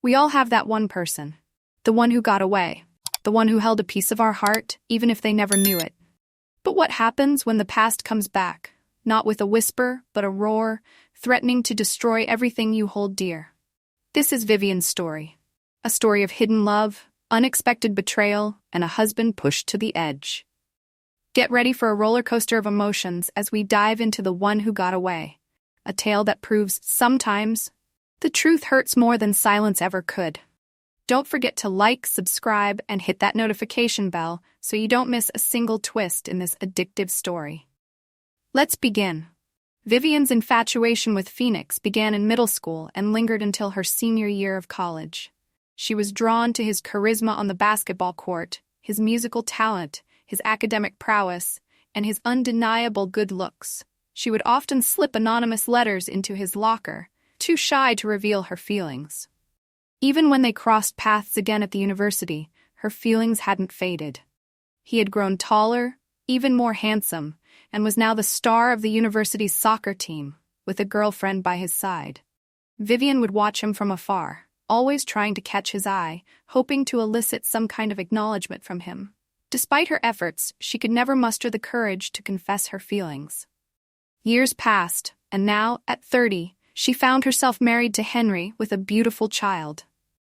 We all have that one person. The one who got away. The one who held a piece of our heart, even if they never knew it. But what happens when the past comes back? Not with a whisper, but a roar, threatening to destroy everything you hold dear. This is Vivian's story. A story of hidden love, unexpected betrayal, and a husband pushed to the edge. Get ready for a roller coaster of emotions as we dive into The One Who Got Away. A tale that proves, sometimes, the truth hurts more than silence ever could. Don't forget to like, subscribe, and hit that notification bell so you don't miss a single twist in this addictive story. Let's begin. Vivian's infatuation with Phoenix began in middle school and lingered until her senior year of college. She was drawn to his charisma on the basketball court, his musical talent, his academic prowess, and his undeniable good looks. She would often slip anonymous letters into his locker, too shy to reveal her feelings. Even when they crossed paths again at the university, her feelings hadn't faded. He had grown taller, even more handsome, and was now the star of the university's soccer team, with a girlfriend by his side. Vivian would watch him from afar, always trying to catch his eye, hoping to elicit some kind of acknowledgement from him. Despite her efforts, she could never muster the courage to confess her feelings. Years passed, and now, at 30, she found herself married to Henry with a beautiful child.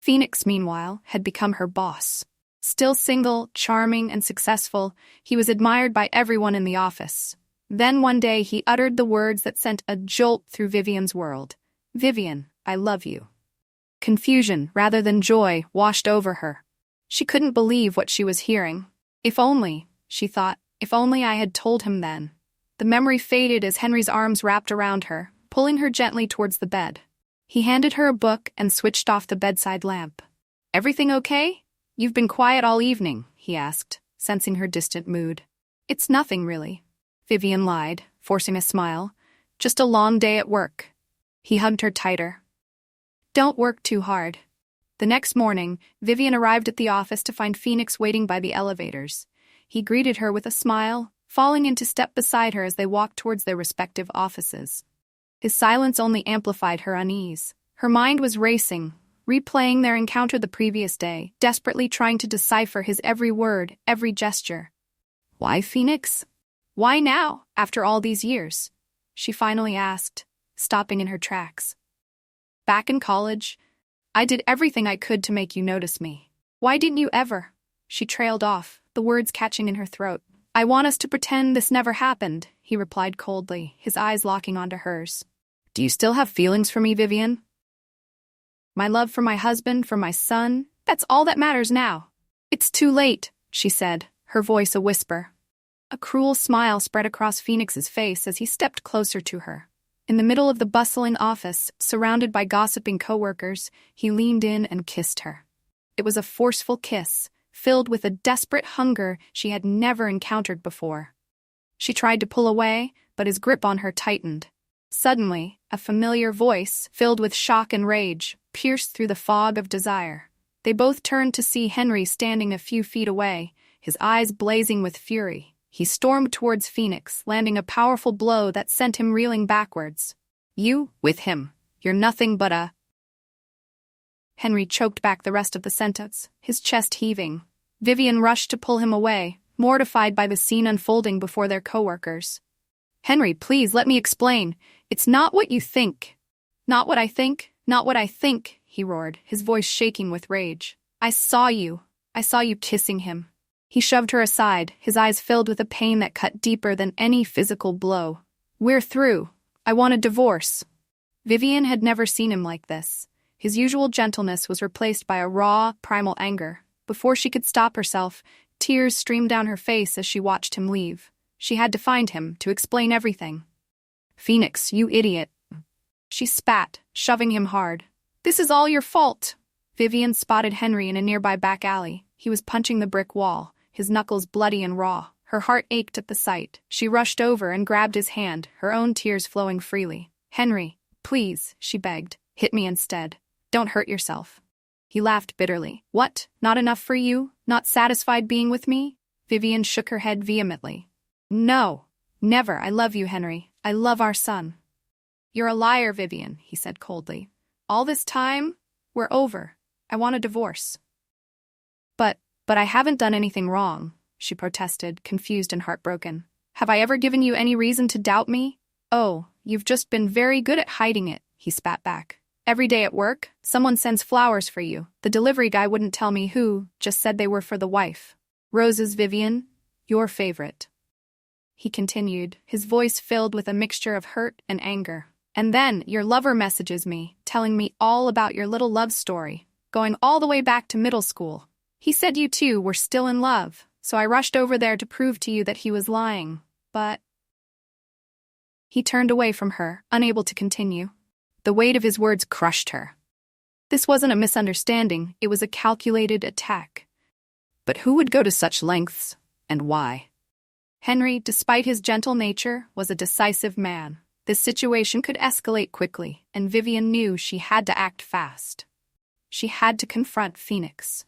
Phoenix, meanwhile, had become her boss. Still single, charming, and successful, he was admired by everyone in the office. Then one day he uttered the words that sent a jolt through Vivian's world. "Vivian, I love you." Confusion, rather than joy, washed over her. She couldn't believe what she was hearing. If only, she thought, if only I had told him then. The memory faded as Henry's arms wrapped around her, pulling her gently towards the bed. He handed her a book and switched off the bedside lamp. "Everything okay? You've been quiet all evening," he asked, sensing her distant mood. "It's nothing, really," Vivian lied, forcing a smile. "Just a long day at work." He hugged her tighter. "Don't work too hard." The next morning, Vivian arrived at the office to find Phoenix waiting by the elevators. He greeted her with a smile, falling into step beside her as they walked towards their respective offices. His silence only amplified her unease. Her mind was racing, replaying their encounter the previous day, desperately trying to decipher his every word, every gesture. "Why, Phoenix? Why now, after all these years?" she finally asked, stopping in her tracks. "Back in college, I did everything I could to make you notice me. Why didn't you ever?" She trailed off, the words catching in her throat. "I want us to pretend this never happened," he replied coldly, his eyes locking onto hers. "Do you still have feelings for me, Vivian?" "My love for my husband, for my son, that's all that matters now." "It's too late," she said, her voice a whisper. A cruel smile spread across Phoenix's face as he stepped closer to her. In the middle of the bustling office, surrounded by gossiping coworkers, he leaned in and kissed her. It was a forceful kiss, filled with a desperate hunger she had never encountered before. She tried to pull away, but his grip on her tightened. Suddenly, a familiar voice, filled with shock and rage, pierced through the fog of desire. They both turned to see Henry standing a few feet away, his eyes blazing with fury. He stormed towards Phoenix, landing a powerful blow that sent him reeling backwards. "You, with him. You're nothing but a—" Henry choked back the rest of the sentence, his chest heaving. Vivian rushed to pull him away, mortified by the scene unfolding before their coworkers. "Henry, please let me explain. It's not what you think." "Not what I think, not what I think," he roared, his voice shaking with rage. I saw you kissing him." He shoved her aside, his eyes filled with a pain that cut deeper than any physical blow. "We're through. I want a divorce." Vivian had never seen him like this. His usual gentleness was replaced by a raw, primal anger. Before she could stop herself, tears streamed down her face as she watched him leave. She had to find him, to explain everything. "Phoenix, you idiot." She spat, shoving him hard. "This is all your fault." Vivian spotted Henry in a nearby back alley. He was punching the brick wall, his knuckles bloody and raw. Her heart ached at the sight. She rushed over and grabbed his hand, her own tears flowing freely. "Henry, please," she begged, "hit me instead. Don't hurt yourself." He laughed bitterly. "What? Not enough for you? Not satisfied being with me?" Vivian shook her head vehemently. "No, never. I love you, Henry. I love our son." "You're a liar, Vivian," he said coldly. "All this time, We're over. I want a divorce. But I haven't done anything wrong, she protested, confused and heartbroken. Have I ever given you any reason to doubt me? Oh, you've just been very good at hiding it, he spat back. Every day at work, someone sends flowers for you. The delivery guy wouldn't tell me who, just said they were for the wife. Roses, Vivian, your favorite. He continued, his voice filled with a mixture of hurt and anger. And then your lover messages me, telling me all about your little love story, going all the way back to middle school. He said you two were still in love, so I rushed over there to prove to you that he was lying, but... He turned away from her, unable to continue. The weight of his words crushed her. This wasn't a misunderstanding, it was a calculated attack. But who would go to such lengths, and why? Henry, despite his gentle nature, was a decisive man. This situation could escalate quickly, and Vivian knew she had to act fast. She had to confront Phoenix.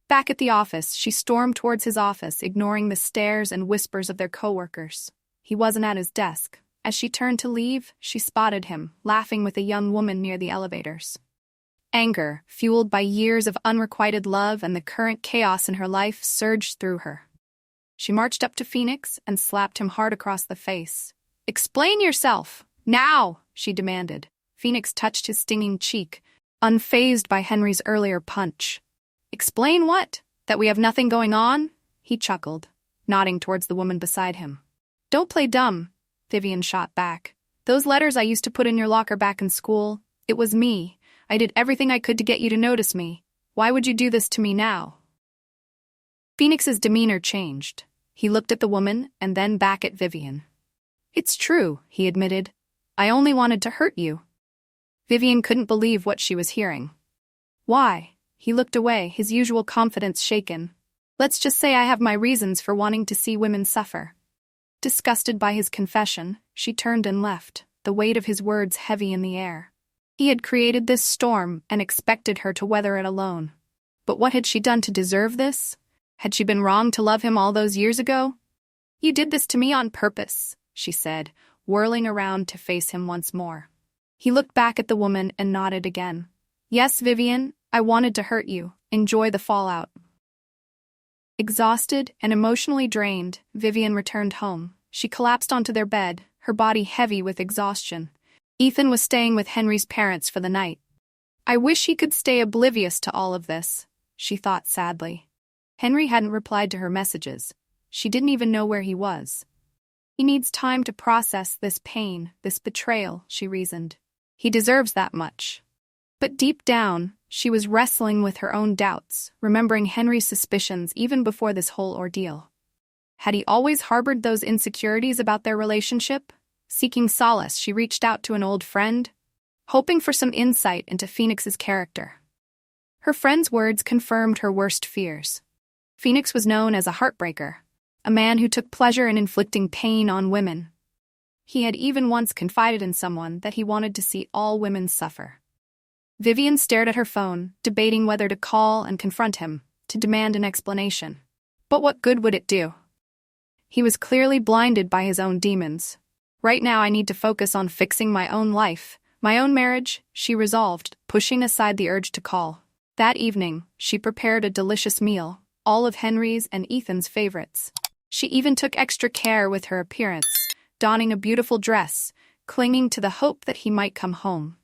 Back at the office, she stormed towards his office, ignoring the stares and whispers of their coworkers. He wasn't at his desk. As she turned to leave, she spotted him, laughing with a young woman near the elevators. Anger, fueled by years of unrequited love and the current chaos in her life, surged through her. She marched up to Phoenix and slapped him hard across the face. "Explain yourself! Now!" she demanded. Phoenix touched his stinging cheek, unfazed by Henry's earlier punch. "Explain what? That we have nothing going on?" He chuckled, nodding towards the woman beside him. "Don't play dumb," Vivian shot back. "Those letters I used to put in your locker back in school, it was me. I did everything I could to get you to notice me. Why would you do this to me now?" Phoenix's demeanor changed. He looked at the woman and then back at Vivian. "It's true," he admitted. "I only wanted to hurt you." Vivian couldn't believe what she was hearing. "Why?" He looked away, his usual confidence shaken. "Let's just say I have my reasons for wanting to see women suffer." Disgusted by his confession, she turned and left, the weight of his words heavy in the air. He had created this storm and expected her to weather it alone. But what had she done to deserve this? Had she been wrong to love him all those years ago? "You did this to me on purpose," she said, whirling around to face him once more. He looked back at the woman and nodded again. "Yes, Vivian, I wanted to hurt you. Enjoy the fallout." Exhausted and emotionally drained, Vivian returned home. She collapsed onto their bed, her body heavy with exhaustion. Ethan was staying with Henry's parents for the night. "I wish he could stay oblivious to all of this," she thought sadly. Henry hadn't replied to her messages. She didn't even know where he was. "He needs time to process this pain, this betrayal," she reasoned. "He deserves that much." But deep down, she was wrestling with her own doubts, remembering Henry's suspicions even before this whole ordeal. Had he always harbored those insecurities about their relationship? Seeking solace, she reached out to an old friend, hoping for some insight into Phoenix's character. Her friend's words confirmed her worst fears. Phoenix was known as a heartbreaker, a man who took pleasure in inflicting pain on women. He had even once confided in someone that he wanted to see all women suffer. Vivian stared at her phone, debating whether to call and confront him, to demand an explanation. But what good would it do? He was clearly blinded by his own demons. "Right now I need to focus on fixing my own life, my own marriage," she resolved, pushing aside the urge to call. That evening, she prepared a delicious meal, all of Henry's and Ethan's favorites. She even took extra care with her appearance, donning a beautiful dress, clinging to the hope that he might come home.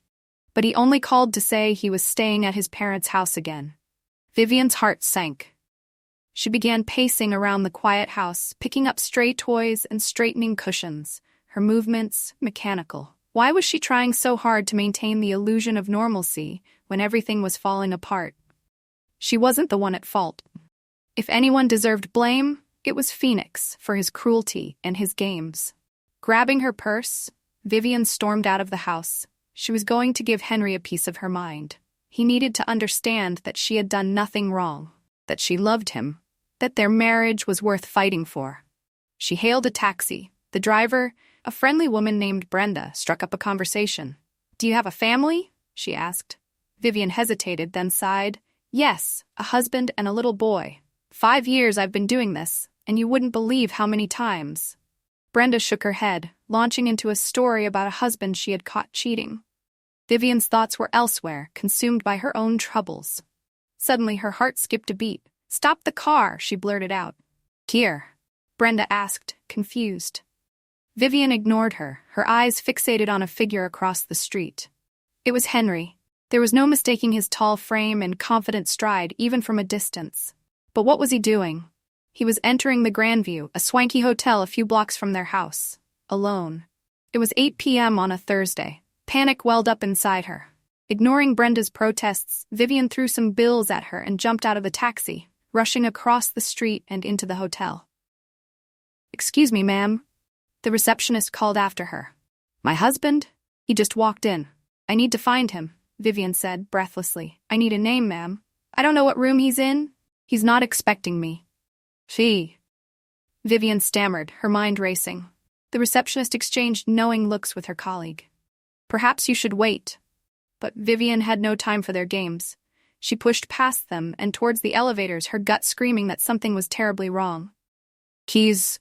But he only called to say he was staying at his parents' house again. Vivian's heart sank. She began pacing around the quiet house, picking up stray toys and straightening cushions, her movements mechanical. Why was she trying so hard to maintain the illusion of normalcy when everything was falling apart? She wasn't the one at fault. If anyone deserved blame, it was Phoenix for his cruelty and his games. Grabbing her purse, Vivian stormed out of the house. She was going to give Henry a piece of her mind. He needed to understand that she had done nothing wrong, that she loved him, that their marriage was worth fighting for. She hailed a taxi. The driver, a friendly woman named Brenda, struck up a conversation. "Do you have a family?" she asked. Vivian hesitated, then sighed. "Yes, a husband and a little boy. 5 years I've been doing this, and you wouldn't believe how many times." Brenda shook her head, launching into a story about a husband she had caught cheating. Vivian's thoughts were elsewhere, consumed by her own troubles. Suddenly her heart skipped a beat. "Stop the car," she blurted out. "Here?" Brenda asked, confused. Vivian ignored her, her eyes fixated on a figure across the street. It was Henry. There was no mistaking his tall frame and confident stride, even from a distance. But what was he doing? He was entering the Grandview, a swanky hotel a few blocks from their house, alone. It was 8 p.m. on a Thursday. Panic welled up inside her. Ignoring Brenda's protests, Vivian threw some bills at her and jumped out of the taxi, rushing across the street and into the hotel. "Excuse me, ma'am." The receptionist called after her. "My husband? He just walked in. I need to find him," Vivian said breathlessly. "I need a name, ma'am. I don't know what room he's in. He's not expecting me." "She." Vivian stammered, her mind racing. The receptionist exchanged knowing looks with her colleague. "Perhaps you should wait." But Vivian had no time for their games. She pushed past them and towards the elevators, her gut screaming that something was terribly wrong. He's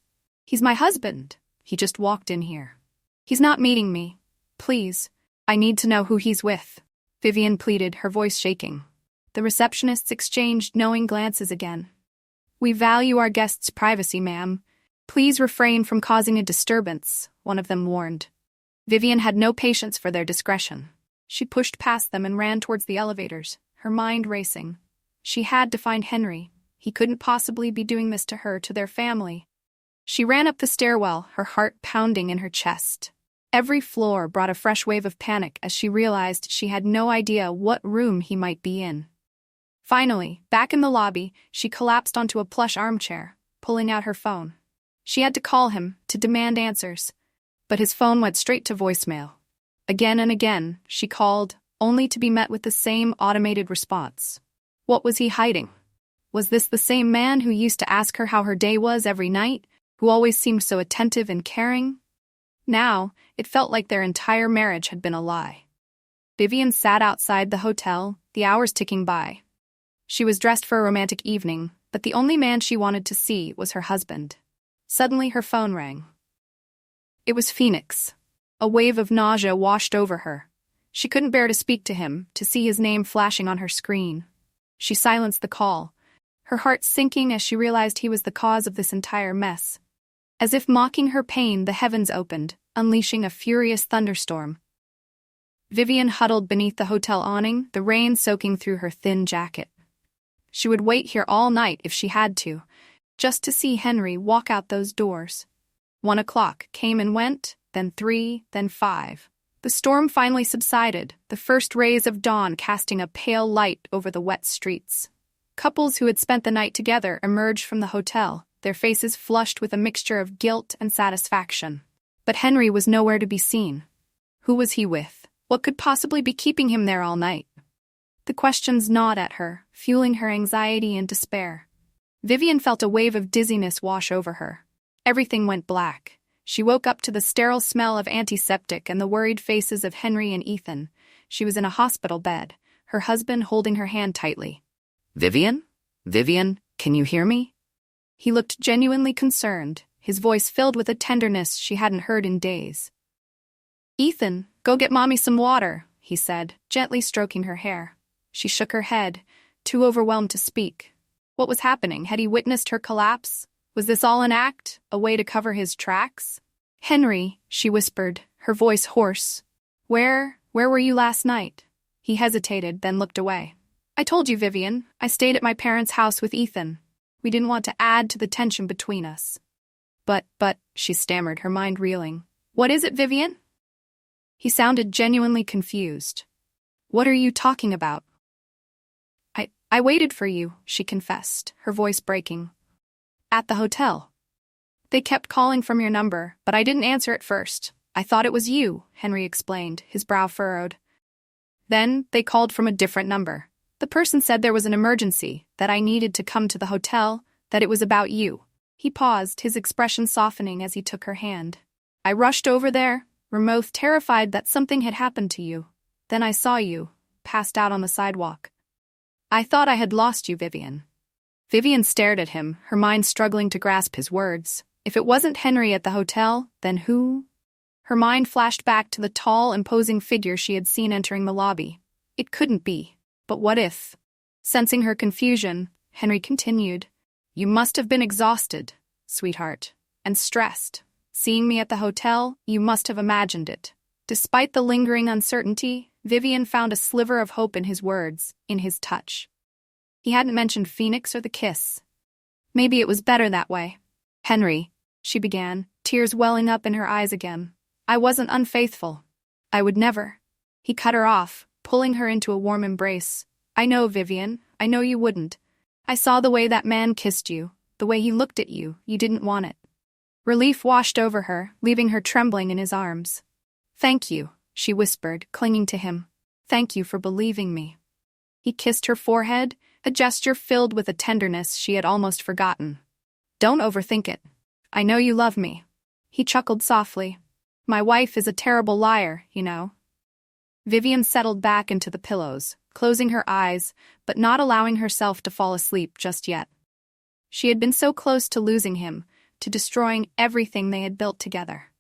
my husband. He just walked in here. He's not meeting me. Please, I need to know who he's with," Vivian pleaded, her voice shaking. The receptionists exchanged knowing glances again. "We value our guests' privacy, ma'am. Please refrain from causing a disturbance," one of them warned. Vivian had no patience for their discretion. She pushed past them and ran towards the elevators, her mind racing. She had to find Henry. He couldn't possibly be doing this to her, to their family. She ran up the stairwell, her heart pounding in her chest. Every floor brought a fresh wave of panic as she realized she had no idea what room he might be in. Finally, back in the lobby, she collapsed onto a plush armchair, pulling out her phone. She had to call him, to demand answers. But his phone went straight to voicemail. Again and again, she called, only to be met with the same automated response. What was he hiding? Was this the same man who used to ask her how her day was every night, who always seemed so attentive and caring? Now, it felt like their entire marriage had been a lie. Vivian sat outside the hotel, the hours ticking by. She was dressed for a romantic evening, but the only man she wanted to see was her husband. Suddenly her phone rang. It was Phoenix. A wave of nausea washed over her. She couldn't bear to speak to him, to see his name flashing on her screen. She silenced the call, her heart sinking as she realized he was the cause of this entire mess. As if mocking her pain, the heavens opened, unleashing a furious thunderstorm. Vivian huddled beneath the hotel awning, the rain soaking through her thin jacket. She would wait here all night if she had to, just to see Henry walk out those doors. 1 o'clock came and went, then 3, then 5. The storm finally subsided, the first rays of dawn casting a pale light over the wet streets. Couples who had spent the night together emerged from the hotel, their faces flushed with a mixture of guilt and satisfaction. But Henry was nowhere to be seen. Who was he with? What could possibly be keeping him there all night? The questions gnawed at her, fueling her anxiety and despair. Vivian felt a wave of dizziness wash over her. Everything went black. She woke up to the sterile smell of antiseptic and the worried faces of Henry and Ethan. She was in a hospital bed, her husband holding her hand tightly. "Vivian? Vivian, can you hear me?" He looked genuinely concerned, his voice filled with a tenderness she hadn't heard in days. "Ethan, go get Mommy some water," he said, gently stroking her hair. She shook her head, too overwhelmed to speak. What was happening? Had he witnessed her collapse? Was this all an act, a way to cover his tracks? "Henry," she whispered, her voice hoarse. Where were you last night?" He hesitated, then looked away. "I told you, Vivian. I stayed at my parents' house with Ethan. We didn't want to add to the tension between us." But, she stammered, her mind reeling. "What is it, Vivian?" He sounded genuinely confused. "What are you talking about?" I waited for you," she confessed, her voice breaking. "At the hotel. They kept calling from your number, but I didn't answer at first. I thought it was you," Henry explained, his brow furrowed. "Then they called from a different number. The person said there was an emergency, that I needed to come to the hotel, that it was about you." He paused, his expression softening as he took her hand. "I rushed over there, Ramoth terrified that something had happened to you. Then I saw you, passed out on the sidewalk. I thought I had lost you, Vivian." Vivian stared at him, her mind struggling to grasp his words. If it wasn't Henry at the hotel, then who? Her mind flashed back to the tall, imposing figure she had seen entering the lobby. It couldn't be. But what if? Sensing her confusion, Henry continued, "You must have been exhausted, sweetheart, and stressed. Seeing me at the hotel, you must have imagined it." Despite the lingering uncertainty, Vivian found a sliver of hope in his words, in his touch. He hadn't mentioned Phoenix or the kiss. Maybe it was better that way. "Henry," she began, tears welling up in her eyes again. "I wasn't unfaithful. I would never." He cut her off, pulling her into a warm embrace. "I know, Vivian. I know you wouldn't. I saw the way that man kissed you, the way he looked at you. You didn't want it." Relief washed over her, leaving her trembling in his arms. "Thank you," she whispered, clinging to him. "Thank you for believing me." He kissed her forehead, a gesture filled with a tenderness she had almost forgotten. "Don't overthink it. I know you love me." He chuckled softly. "My wife is a terrible liar, you know." Vivian settled back into the pillows, closing her eyes, but not allowing herself to fall asleep just yet. She had been so close to losing him, to destroying everything they had built together.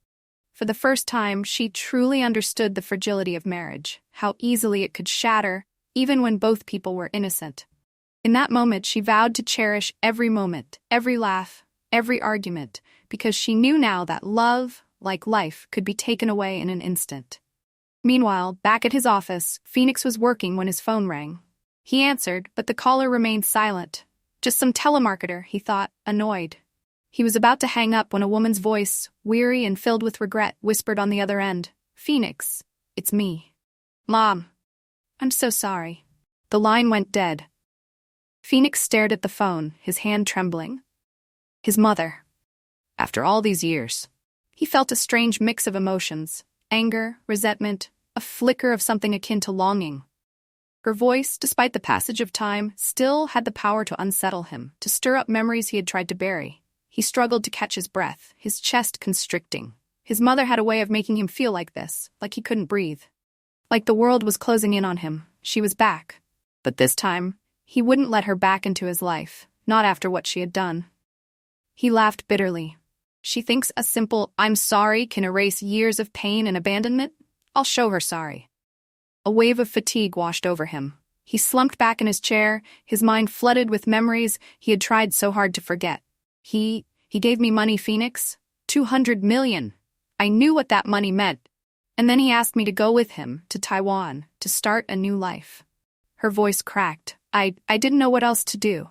For the first time, she truly understood the fragility of marriage, how easily it could shatter, even when both people were innocent. In that moment, she vowed to cherish every moment, every laugh, every argument, because she knew now that love, like life, could be taken away in an instant. Meanwhile, back at his office, Phoenix was working when his phone rang. He answered, but the caller remained silent. Just some telemarketer, he thought, annoyed. He was about to hang up when a woman's voice, weary and filled with regret, whispered on the other end, "Phoenix, it's me." "Mom, I'm so sorry." The line went dead. Phoenix stared at the phone, his hand trembling. His mother. After all these years. He felt a strange mix of emotions, anger, resentment, a flicker of something akin to longing. Her voice, despite the passage of time, still had the power to unsettle him, to stir up memories he had tried to bury. He struggled to catch his breath, his chest constricting. His mother had a way of making him feel like this, like he couldn't breathe. Like the world was closing in on him. She was back. But this time, he wouldn't let her back into his life, not after what she had done. He laughed bitterly. She thinks a simple "I'm sorry" can erase years of pain and abandonment? I'll show her sorry. A wave of fatigue washed over him. He slumped back in his chair, his mind flooded with memories he had tried so hard to forget. He gave me money, Phoenix. 200 million. I knew what that money meant. And then he asked me to go with him to Taiwan, to start a new life. Her voice cracked. I didn't know what else to do.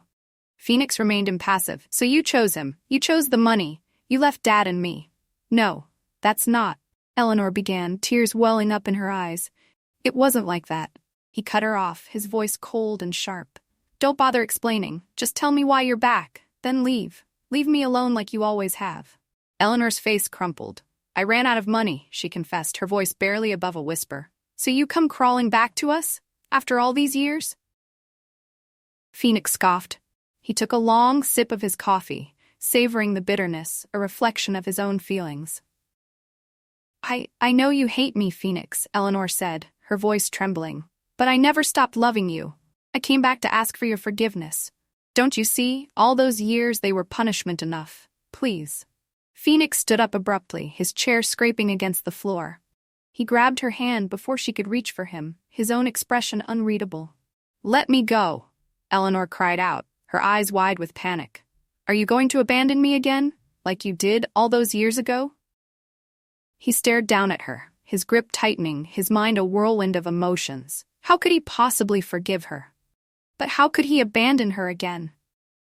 Phoenix remained impassive. "So you chose him. You chose the money. You left Dad and me." "No, that's not," Eleanor began, tears welling up in her eyes. "It wasn't like that." He cut her off, his voice cold and sharp. "Don't bother explaining. Just tell me why you're back. Then leave. Leave me alone like you always have." Eleanor's face crumpled. "I ran out of money," she confessed, her voice barely above a whisper. "So you come crawling back to us? After all these years?" Phoenix scoffed. He took a long sip of his coffee, savoring the bitterness, a reflection of his own feelings. I know you hate me, Phoenix," Eleanor said, her voice trembling. "But I never stopped loving you. I came back to ask for your forgiveness. Don't you see, all those years they were punishment enough. Please." Phoenix stood up abruptly, his chair scraping against the floor. He grabbed her hand before she could reach for him, his own expression unreadable. "Let me go," Eleanor cried out, her eyes wide with panic. "Are you going to abandon me again, like you did all those years ago?" He stared down at her, his grip tightening, his mind a whirlwind of emotions. How could he possibly forgive her? But how could he abandon her again?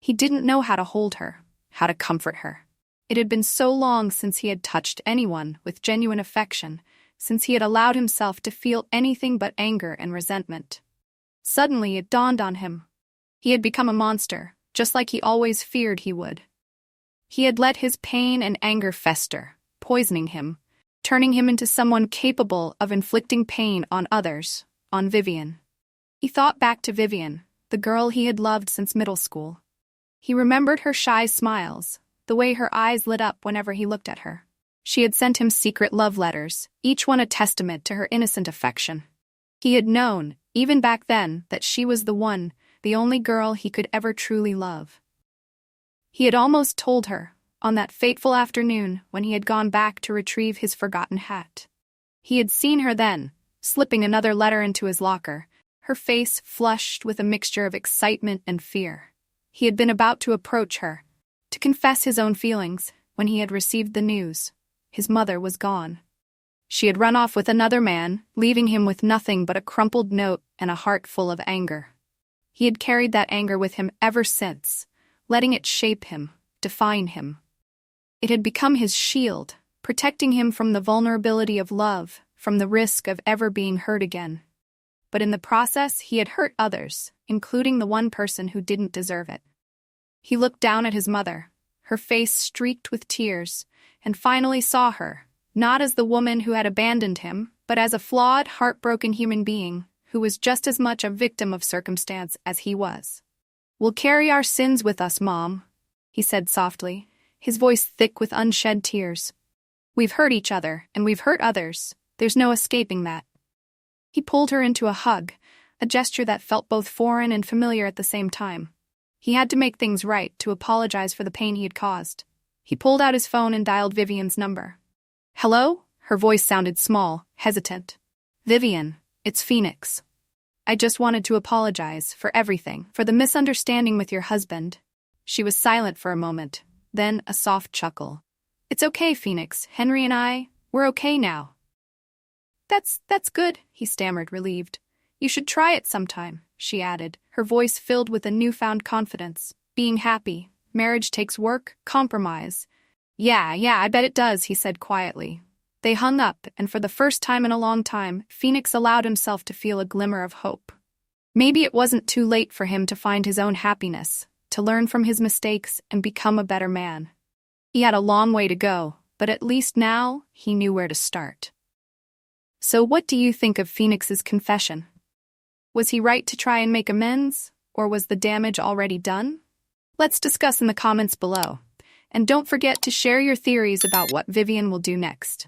He didn't know how to hold her, how to comfort her. It had been so long since he had touched anyone with genuine affection, since he had allowed himself to feel anything but anger and resentment. Suddenly it dawned on him. He had become a monster, just like he always feared he would. He had let his pain and anger fester, poisoning him, turning him into someone capable of inflicting pain on others, on Vivian. He thought back to Vivian, the girl he had loved since middle school. He remembered her shy smiles, the way her eyes lit up whenever he looked at her. She had sent him secret love letters, each one a testament to her innocent affection. He had known, even back then, that she was the one, the only girl he could ever truly love. He had almost told her, on that fateful afternoon when he had gone back to retrieve his forgotten hat. He had seen her then, slipping another letter into his locker, her face flushed with a mixture of excitement and fear. He had been about to approach her, to confess his own feelings, when he had received the news. His mother was gone. She had run off with another man, leaving him with nothing but a crumpled note and a heart full of anger. He had carried that anger with him ever since, letting it shape him, define him. It had become his shield, protecting him from the vulnerability of love, from the risk of ever being hurt again. But in the process, he had hurt others, including the one person who didn't deserve it. He looked down at his mother, her face streaked with tears, and finally saw her, not as the woman who had abandoned him, but as a flawed, heartbroken human being who was just as much a victim of circumstance as he was. "We'll carry our sins with us, Mom," he said softly, his voice thick with unshed tears. "We've hurt each other, and we've hurt others. There's no escaping that." He pulled her into a hug, a gesture that felt both foreign and familiar at the same time. He had to make things right, to apologize for the pain he had caused. He pulled out his phone and dialed Vivian's number. "Hello?" Her voice sounded small, hesitant. "Vivian, it's Phoenix. I just wanted to apologize for everything, for the misunderstanding with your husband." She was silent for a moment, then a soft chuckle. "It's okay, Phoenix. Henry and we're okay now." That's good," he stammered, relieved. "You should try it sometime," she added, her voice filled with a newfound confidence. "Being happy. Marriage takes work, compromise." Yeah, I bet it does," he said quietly. They hung up, and for the first time in a long time, Phoenix allowed himself to feel a glimmer of hope. Maybe it wasn't too late for him to find his own happiness, to learn from his mistakes and become a better man. He had a long way to go, but at least now he knew where to start. So what do you think of Phoenix's confession? Was he right to try and make amends, or was the damage already done? Let's discuss in the comments below. And don't forget to share your theories about what Vivian will do next.